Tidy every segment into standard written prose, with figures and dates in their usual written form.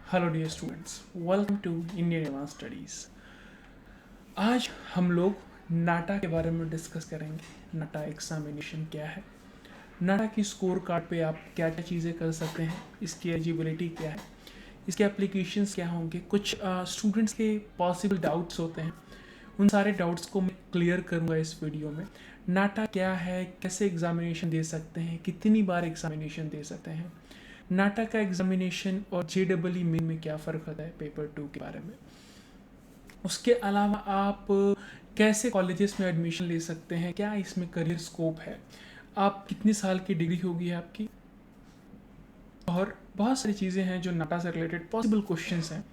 Hello dear students, welcome to Indian advance studies. आज हम लोग नाटा के बारे में डिस्कस करेंगे। नाटा एग्जामिनेशन क्या है, नाटा की स्कोर कार्ड पे आप क्या क्या चीज़ें कर सकते हैं, इसकी एलिजिबिलिटी क्या है, इसके एप्लीकेशंस क्या होंगे। कुछ स्टूडेंट्स के पॉसिबल डाउट्स होते हैं, उन सारे डाउट्स को मैं क्लियर करूँगा इस वीडियो में। नाटा क्या है, कैसे एग्जामिनेशन दे सकते हैं, कितनी बार एग्जामिनेशन दे सकते हैं, नाटा का एग्जामिनेशन और JEE मेन में क्या फ़र्क होता है पेपर 2 के बारे में। उसके अलावा आप कैसे कॉलेजेस में एडमिशन ले सकते हैं, क्या इसमें करियर स्कोप है, आप कितनी साल की डिग्री होगी आपकी, और बहुत सारी चीज़ें हैं जो नाटा से रिलेटेड पॉसिबल क्वेश्चंस हैं।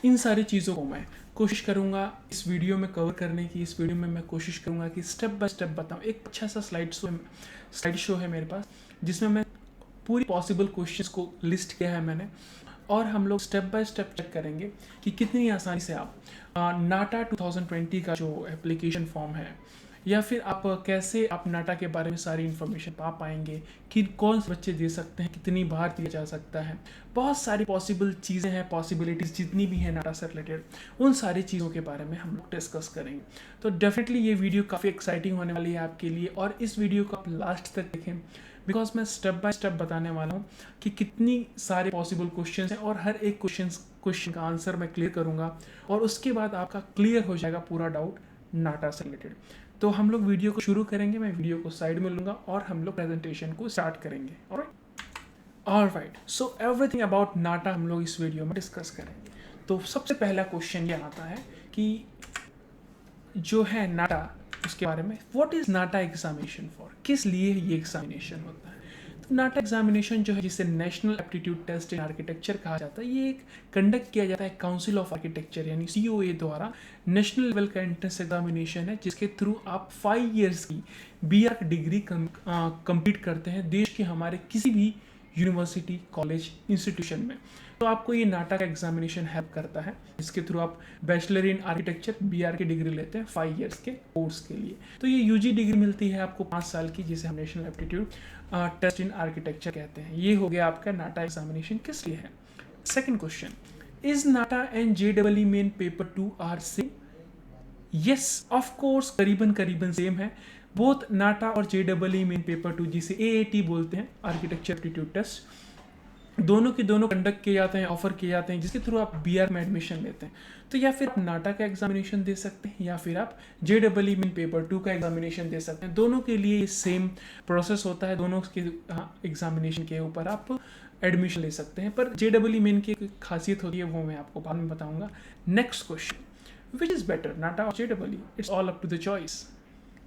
इन सारी चीज़ों को मैं कोशिश करूँगा इस वीडियो में कवर करने की। इस वीडियो में मैं कोशिश करूँगा कि स्टेप बाय स्टेप बताऊँ। एक अच्छा सा स्लाइड शो है मेरे पास, जिसमें मैं पूरी पॉसिबल क्वेश्चंस को लिस्ट किया है मैंने, और हम लोग स्टेप बाय स्टेप चेक करेंगे कि कितनी आसानी से आप नाटा 2020 का जो एप्लीकेशन फॉर्म है, या फिर आप कैसे आप नाटा के बारे में सारी इन्फॉर्मेशन पा पाएंगे कि कौन से बच्चे दे सकते हैं, कितनी बार दिया जा सकता है। बहुत सारी पॉसिबल चीज़ें हैं, पॉसिबिलिटीज़ जितनी भी हैं नाटा से रिलेटेड, उन सारी चीज़ों के बारे में हम लोग डिस्कस करेंगे। तो डेफिनेटली ये वीडियो काफ़ी एक्साइटिंग होने वाली है आपके लिए, और इस वीडियो को आप लास्ट तक देखें, बिकॉज मैं स्टेप बाय स्टेप बताने वाला हूँ कि कितनी सारे पॉसिबल क्वेश्चन हैं, और हर एक क्वेश्चन का आंसर मैं क्लियर करूँगा, और उसके बाद आपका क्लियर हो जाएगा पूरा डाउट नाटा से रिलेटेड। तो हम लोग वीडियो को शुरू करेंगे, मैं वीडियो को साइड में लूँगा और हम लोग प्रेजेंटेशन को स्टार्ट करेंगे। ऑलराइट, सो एवरीथिंग अबाउट नाटा हम लोग इस वीडियो में डिस्कस करेंगे। तो सबसे पहला क्वेश्चन ये आता है कि जो है नाटा, उसके बारे में, what is NATA examination for, किस लिए ये एग्जामिनेशन होता है। तो नाटा एग्जामिनेशन जो है, जिसे national aptitude test in architecture कहा जाता है, ये एक कंडक्ट किया जाता है काउंसिल ऑफ आर्किटेक्चर यानी COA द्वारा। नेशनल लेवल का एंट्रेंस एग्जामिनेशन है, जिसके थ्रू आप 5 ईयर्स की BArch डिग्री कंप्लीट करते हैं देश के हमारे किसी भी यूनिवर्सिटी, कॉलेज, इंस्टीट्यूशन में। तो आपको ये नाटा का एग्जामिनेशन हेल्प करता है, इसके थ्रू आप बैचलर इन आर्किटेक्चर BR की डिग्री लेते हैं 5 ईयर्स के कोर्स के लिए। तो ये UG डिग्री मिलती है आपको 5 साल की, जिसे हम national aptitude test in architecture कहते हैं। ये हो गया आपका नाटा एग्जामिनेशन किस लिए है। Second question, is NATA and JEE main paper 2 are same? Yes, of course, करीबन करीबन सेम है। बोथ नाटा और JEE मेन पेपर 2, जिसे AAT बोलते हैं, आर्किटेक्चर एप्टीट्यूड टेस्ट, दोनों के दोनों कंडक्ट किए जाते हैं, ऑफर किए जाते हैं, जिसके थ्रू आप BR में एडमिशन लेते हैं। तो या फिर आप नाटा का एग्जामिनेशन दे सकते हैं, या फिर आप JEE मेन पेपर 2 का एग्जामिनेशन दे सकते हैं। दोनों के लिए सेम प्रोसेस होता है, दोनों के एग्जामिनेशन के ऊपर आप एडमिशन ले सकते हैं। पर JEE मेन की खासियत होती है, वो मैं आपको बाद में बताऊंगा। Next question, which is better, NATA और JEE? It's all up to the choice.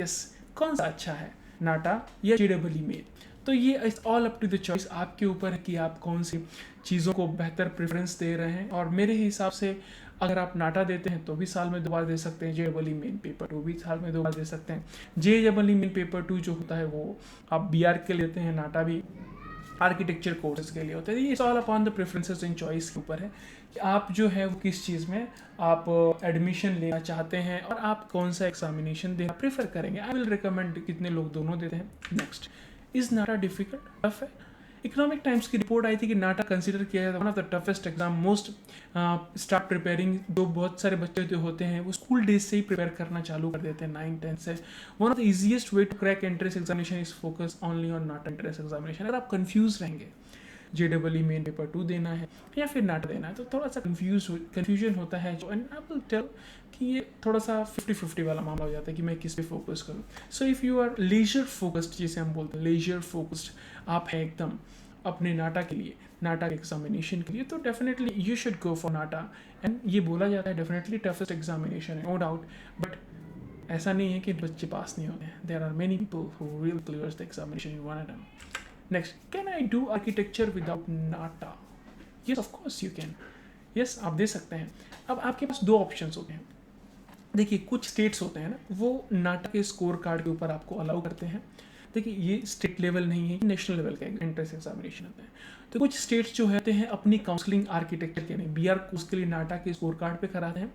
Yes, कौन सा अच्छा है, नाटा या JEE मेन? तो ये it's all up to the choice, आपके ऊपर है कि आप कौन सी चीज़ों को बेहतर प्रेफरेंस दे रहे हैं। और मेरे हिसाब से अगर आप नाटा देते हैं तो भी साल में 2 बार दे सकते हैं, JEE मेन पेपर 2 भी साल में 2 बार दे सकते हैं। JEE मेन पेपर 2 जो होता है वो आप BR के लेते हैं, नाटा भी आर्किटेक्चर कोर्सेज के लिए होता है। ये all upon the preferences and choice के ऊपर है कि आप जो है वो किस चीज़ में आप एडमिशन लेना चाहते हैं, और आप कौन सा एग्जामिनेशन देना प्रेफर करेंगे। आई विल रिकमेंड, कितने लोग दोनों देते हैं। Next, is NATA difficult, tough है? इकोनॉमिक टाइम्स की रिपोर्ट आई थी कि नाटा कंसीडर किया जाता है one of the toughest exam. Most start preparing, जो बहुत सारे बच्चे जो होते हैं वो स्कूल डेज से ही प्रिपेयर करना चालू कर देते हैं, 9-10 से। One of the easiest way to crack entrance examination is focus only on NATA entrance examination. अगर आप कंफ्यूज रहेंगे JEE मेन पेपर 2 देना है या फिर नाटा देना है, तो थोड़ा सा कन्फ्यूजन होता है जो, एंड आई विल टेल कि ये थोड़ा सा 50-50 वाला मामला हो जाता है कि मैं किस पे फोकस करूँ। So if you are laser focused, जिसे हम बोलते हैं लेजर फोकस्ड, आप हैं एकदम अपने नाटा के लिए, नाटा के एग्जामिनेशन के लिए, तो definitely you should go for NATA. And ये बोला जाता है डेफिनेटली टफेस्ट एग्जामिनेशन है, नो डाउट, बट ऐसा नहीं है कि बच्चे पास नहीं होते हैं। There are many people who really clears the examination in one attempt. Next, can I do architecture without NATA? Yes, of course you can. Yes, आप दे सकते हैं। अब आपके पास 2 ऑप्शंस होते हैं। देखिए, कुछ स्टेट्स होते हैं ना, वो नाटा के स्कोर कार्ड के ऊपर आपको अलाउ करते हैं। देखिए, ये स्टेट लेवल नहीं है, नेशनल लेवल का एंट्रेंस एग्जामिनेशन होता है। तो कुछ स्टेट्स जो होते हैं अपनी काउंसलिंग आर्किटेक्चर के लिए BR कोर्स के लिए नाटा के स्कोर कार्ड पे कराते हैं।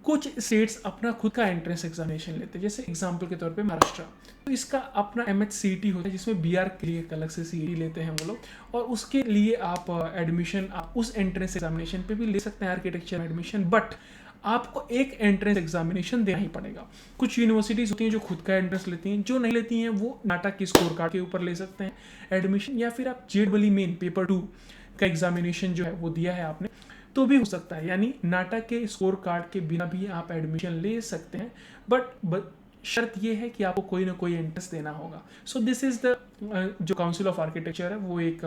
कुछ स्टेट्स अपना खुद का एंट्रेंस एग्जामिनेशन लेते हैं, जैसे एग्जाम्पल के तौर पे महाराष्ट्र, तो इसका अपना MHCET होता है जिसमें BR के लिए एक अलग से CET लेते हैं वो लोग, और उसके लिए आप एडमिशन आप उस एंट्रेंस एग्जामिनेशन पे भी ले सकते हैं आर्किटेक्चर एडमिशन, बट आपको एक एंट्रेंस एग्जामिनेशन देना ही पड़ेगा। कुछ यूनिवर्सिटीज़ होती हैं जो खुद का एंट्रेंस लेती हैं, जो नहीं लेती हैं वो नाटा की स्कोर कार्ड के ऊपर ले सकते हैं एडमिशन, या फिर आप JEE मेन पेपर 2 का एग्जामिनेशन जो है वो दिया है आपने तो भी हो सकता है, यानी नाटा के स्कोर कार्ड के बिना भी आप एडमिशन ले सकते हैं, बट शर्त ये है कि आपको कोई ना कोई एंट्रेंस देना होगा। सो दिस इज द जो काउंसिल ऑफ आर्किटेक्चर है वो एक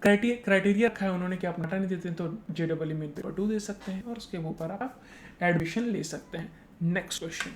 क्राइटेरिया रखा है उन्होंने कि आप नाटा नहीं देते हैं तो JEE मेन पेपर 2 दे सकते हैं और उसके ऊपर आप एडमिशन ले सकते हैं। Next question,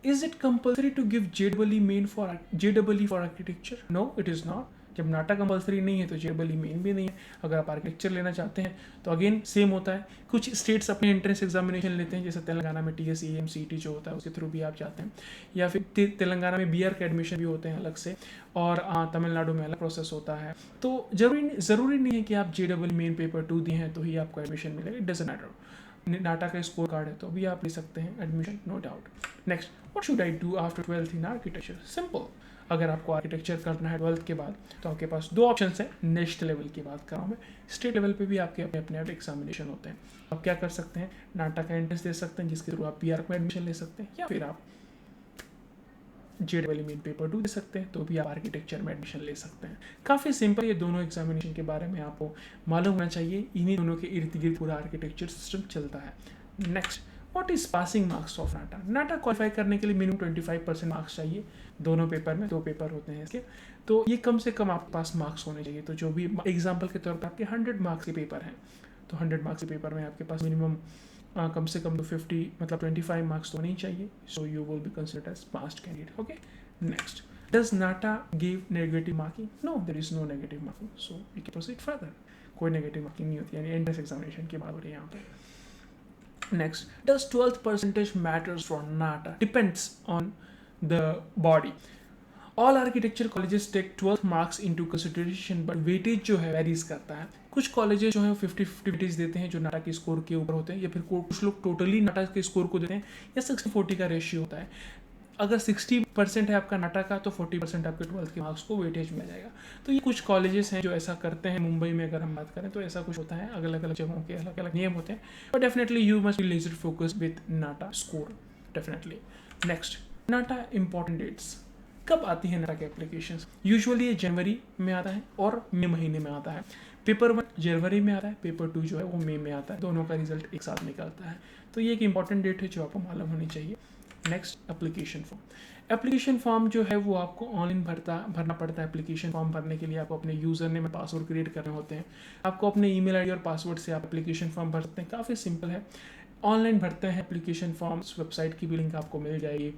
is it compulsory to give JEE for architecture? No, it is not. जब नाटा कंपल्सरी नहीं है तो JEE मेन भी नहीं है। अगर आप आर्किटेक्चर लेना चाहते हैं तो अगेन सेम होता है, कुछ स्टेट्स अपने एंट्रेंस एग्जामिनेशन लेते हैं, जैसे तेलंगाना में TSEM-CET जो होता है उसके थ्रू भी आप जाते हैं, या फिर तेलंगाना में BR के एडमिशन भी होते हैं अलग से, और तमिलनाडु में अलग प्रोसेस होता है। तो ज़रूरी नहीं है कि आप JEE मेन पेपर 2 दिए हैं तो ही आपको एडमिशन मिलेगा, इट डजंट मैटर। नाटा का स्कोर कार्ड है तो भी आप ले सकते हैं admission, no doubt. Next, what should I do after 12th in architecture? Simple, अगर आपको आर्किटेक्चर करना है 12th के बाद तो आपके पास दो ऑप्शंस हैं। नेक्स्ट लेवल की बात कर रहा हूँ मैं, स्टेट लेवल पे भी आपके अपने एग्जामिनेशन होते हैं। आप क्या कर सकते हैं, नाटा का एंट्रेंस दे सकते हैं जिसके थ्रू आप PR में एडमिशन ले सकते हैं, या फिर आप JEE मेन पेपर 2 दे सकते हैं तो भी आप आर्किटेक्चर में एडमिशन ले सकते हैं। काफ़ी सिंपल, ये दोनों एग्जामिनेशन के बारे में आपको मालूम होना चाहिए, इन्हीं दोनों के इर्द गिर्द पूरा आर्किटेक्चर सिस्टम चलता है। Next, what is passing marks of NATA? NATA qualify करने के लिए मिनिमम 25% मार्क्स चाहिए दोनों पेपर में, 2 पेपर होते हैं इसके, तो ये कम से कम आपके पास मार्क्स होने चाहिए। तो जो भी एग्जाम्पल के तौर पर आपके 100 मार्क्स के पेपर हैं, तो 100 मार्क्स के पेपर में आपके पास मिनिमम कम से कम 50 मतलब 25 मार्क्स तो नहीं चाहिए, so you will be considered as passed candidate. Okay, next, does NATA give negative marking? No, there is no negative marking, so we can proceed further. कोई नेगेटिव मार्किंग नहीं होती, यानी एंट्रेंस एग्जामिनेशन की बात हो रही है यहाँ पे। Next, does 12th percentage matters for NATA? Depends on the body. All architecture colleges take 12 marks into consideration, but weightage जो है वेरीज करता है। कुछ कॉलेजेस जो है 50-50 weightage देते हैं जो नाटा के स्कोर के ऊपर होते हैं, या फिर कुछ लोग टोटली नाटा के स्कोर को देते हैं, या 60-40 का रेशियो होता है। अगर 60% है आपका नाटा का तो 40% आपके 12th के मार्क्स को वेटेज मिल जाएगा। तो ये कुछ कॉलेजेस हैं जो ऐसा करते हैं। मुंबई में अगर हम बात करें तो ऐसा कुछ होता है, अलग अलग जगहों के अलग अलग नियम होते हैं, but definitely you must be laser focus with NATA score, definitely. Next, NATA important dates कब आती है नाटा के एप्लीकेशन? यूजुअली ये जनवरी में आता है और मई महीने में आता है। पेपर 1 जनवरी में आता है, पेपर 2 जो है वो मई में आता है, दोनों का रिजल्ट एक साथ निकलता है। तो ये एक इंपॉर्टेंट डेट है जो आपको मालूम होनी चाहिए। Next, application form. Application form जो है वो आपको ऑनलाइन भरना पड़ता है। एप्लीकेशन फॉर्म भरने के लिए आपको अपने यूज़र नेम में पासवर्ड क्रिएट करने होते हैं। आपको अपने ईमेल आईडी और पासवर्ड से आप एप्लीकेशन फॉर्म भर सकते हैं, काफ़ी सिंपल है। ऑनलाइन भरते हैं एप्लीकेशन फॉर्म्स, वेबसाइट की भी लिंक आपको मिल जाएगी।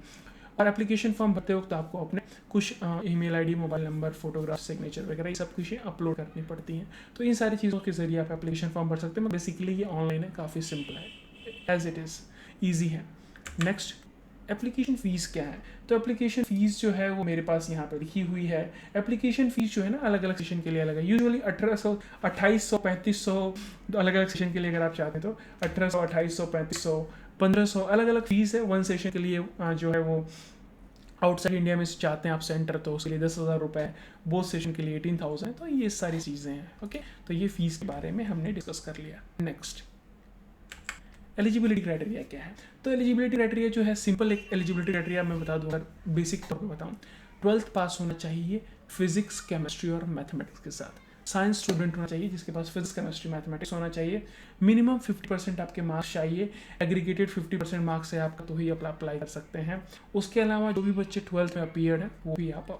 और एप्लीकेशन फॉर्म भरते वक्त आपको अपने कुछ email ID, mobile number, photograph, signature वगैरह ये सब कुछ अपलोड करनी पड़ती हैं। तो इन सारी चीज़ों के जरिए आप एप्लीकेशन फॉर्म भर सकते हैं। बेसिकली ये ऑनलाइन है, काफ़ी सिंपल है, एज इट इज़ ईजी है। नेक्स्ट, एप्लीकेशन फ़ीस क्या है? तो एप्लीकेशन फ़ीस जो है वो मेरे पास यहाँ पे लिखी हुई है। एप्लीकेशन फ़ीस जो है ना अलग अलग सेशन के लिए अलग है। यूजुअली 1800, 2800, 3500 अलग अलग सेशन के लिए अगर आप चाहते हैं तो 1800, 2800, 3500, 1500 अलग अलग फ़ीस है। वन सेशन के लिए जो है वो आउटसाइड इंडिया में चाहते हैं आप सेंटर तो उसके लिए 10,000 रुपये, बोथ सेशन के लिए 18,000। तो ये सारी चीज़ें हैं। ओके, तो ये फ़ीस के बारे में हमने डिस्कस कर लिया। नेक्स्ट, एलिजिबिलिटी क्राइटेरिया क्या है? तो एलिजिबिलिटी क्राइटेरिया जो है सिंपल एक एलिजिबिलिटी क्राइटेरिया मैं बता दूँ, अगर बेसिक तौर पे बताऊँ, 12th पास होना चाहिए फिजिक्स, केमिस्ट्री और मैथमेटिक्स के साथ। साइंस स्टूडेंट होना चाहिए जिसके पास फिजिक्स, केमिस्ट्री, मैथमेटिक्स होना चाहिए। मिनिमम 50% आपके मार्क्स चाहिए। एग्रीगेटेड 50% मार्क्स है आपका तो ही आप अप्लाई कर सकते हैं। उसके अलावा जो भी बच्चे 12th में अपीयर्ड हैं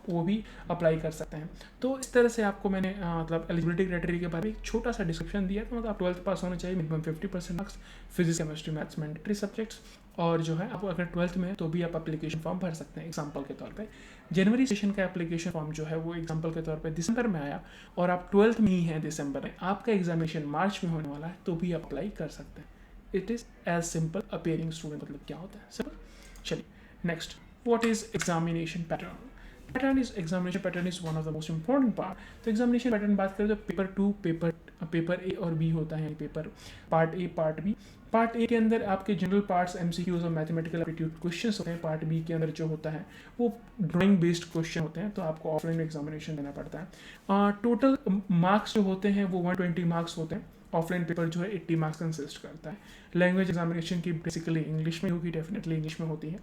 वो भी अप्लाई कर सकते हैं। तो इस तरह से आपको मैंने मतलब एलिजिबिलिटी क्राइटेरिया के बारे में एक छोटा सा डिस्क्रिप्शन दिया। तो मतलब आप 12th पास होना चाहिए, minimum 50% marks, physics, chemistry, maths mandatory subjects, और जो है आप अगर 12th में है तो भी आप एप्लीकेशन फॉर्म भर सकते हैं। एग्जाम्पल के तौर पे जनवरी सेशन का एप्लीकेशन फॉर्म जो है वो एग्जाम्पल के तौर पे दिसंबर में आया, और आप 12th में ही हैं दिसंबर में, आपका एग्जामिनेशन मार्च में होने वाला है तो भी अप्लाई कर सकते हैं। It is as simple. Appearing student मतलब क्या होता है, सिंपल। चलिए next, what is examination pattern? Pattern is examination pattern is one of the most important part. तो एग्जामिनेशन पैटर्न बात करें तो पेपर 2, पेपर ए और बी होता है, paper part A part B. Part A के अंदर आपके जनरल पार्ट्स एमसीक्यूज और मैथमेटिकल एप्टीट्यूड क्वेश्चंस होते हैं। पार्ट बी के अंदर जो होता है वो ड्राइंग बेस्ड क्वेश्चन होते हैं, तो आपको ऑफलाइन एग्जामिनेशन देना पड़ता है। टोटल मार्क्स जो होते हैं वो 120 मार्क्स होते हैं। ऑफलाइन पेपर जो है 80 मार्क्स कंसिस्ट करता है। लैंग्वेज एग्जामिनेशन की बेसिकली इंग्लिश में होगी, डेफिनेटली इंग्लिश में होती है।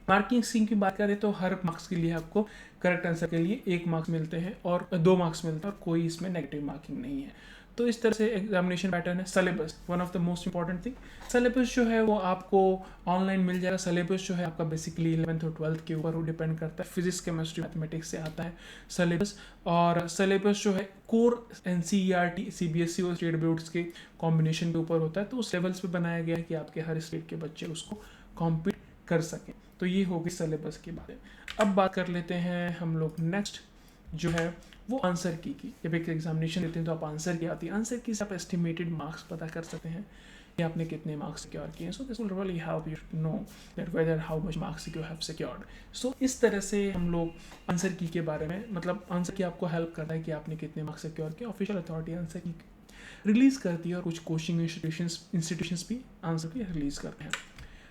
मार्किंग स्कीम की बात करें तो हर मार्क्स के लिए आपको करेक्ट आंसर के लिए 1 मार्क्स मिलते हैं और 2 मार्क्स मिलते हैं और कोई इसमें नेगेटिव मार्किंग नहीं है। तो इस तरह से एग्जामिनेशन पैटर्न है। Syllabus one of the most important thing. Syllabus जो है वो आपको ऑनलाइन मिल जाएगा। सिलेबस जो है आपका बेसिकली 11th और 12th के ऊपर वो डिपेंड करता है। फिजिक्स केमिस्ट्री मैथमेटिक्स से आता है सिलेबस। और सिलेबस जो है कोर एनसीईआरटी सीबीएसई और स्टेट बोर्ड्स के कॉम्बिनेशन के ऊपर होता है, तो उस लेवल्स पे बनाया गया है कि आपके हर स्टेट के बच्चे उसको कॉम्पीट कर सकें। तो ये हो गई सिलेबस की बातें। अब बात कर लेते हैं हम लोग नेक्स्ट जो है वो आंसर की। जब एक एग्जामिनेशन देते हैं तो आप आंसर की आती है, आंसर की से आप एस्टिमेटेड मार्क्स पता कर सकते हैं कि आपने कितने मार्क्स सिक्योर किए। So this will really help you to know that whether how much marks you have secured. So इस तरह से हम लोग आंसर की के बारे में, मतलब आंसर की आपको हेल्प करता है कि आपने कितने मार्क्स सिक्योर किए। ऑफिशियल अथॉरिटी आंसर की रिलीज करती है और कुछ कोचिंग इंस्टीट्यूशंस भी आंसर की रिलीज करते हैं।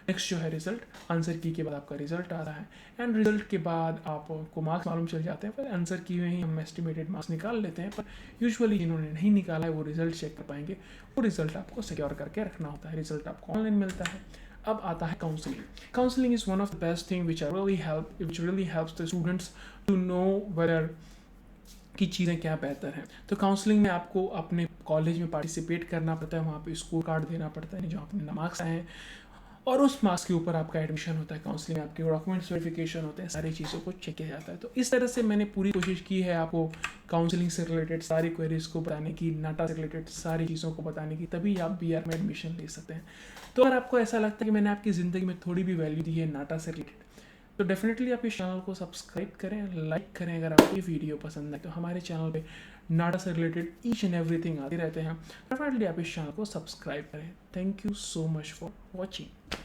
नेक्स्ट जो है रिजल्ट, आंसर की के बाद आपका रिजल्ट आ रहा है एंड रिजल्ट के बाद आपको मार्क्स मालूम चल जाते हैं। पर आंसर की में ही हम एस्टिमेटेड मार्क्स निकाल लेते हैं, पर यूजुअली जिन्होंने नहीं निकाला है वो रिजल्ट चेक कर पाएंगे। वो रिजल्ट आपको सिक्योर करके रखना होता है। रिजल्ट आपको ऑनलाइन मिलता है। अब आता है counselling. Counselling is one of the best thing which really helps the students to know whether की चीज़ें क्या बेहतर हैं। तो काउंसलिंग में आपको अपने कॉलेज में पार्टिसिपेट करना पड़ता है, वहाँ पे स्कोर कार्ड देना पड़ता है जो अपने मार्क्स आए हैं और उस मार्क्स के ऊपर आपका एडमिशन होता है। काउंसलिंग में आपके डॉक्यूमेंट्स वेरिफिकेशन होते हैं, सारी चीज़ों को चेक किया जाता है। तो इस तरह से मैंने पूरी कोशिश की है आपको काउंसलिंग से रिलेटेड सारी क्वेरीज को बताने की, नाटा से रिलेटेड सारी चीज़ों को बताने की, तभी आप बीआर में एडमिशन ले सकते हैं। तो अगर आपको ऐसा लगता है कि मैंने आपकी ज़िंदगी में थोड़ी भी वैल्यू दी है नाटा से रिलेटेड, तो डेफिनेटली आप इस चैनल को सब्सक्राइब करें, लाइक करें। अगर आपको ये वीडियो पसंद है तो हमारे चैनल पे नाटा से रिलेटेड ईच एंड एवरीथिंग आते रहते हैं। डेफिनेटली आप इस चैनल को सब्सक्राइब करें। Thank you so much for watching.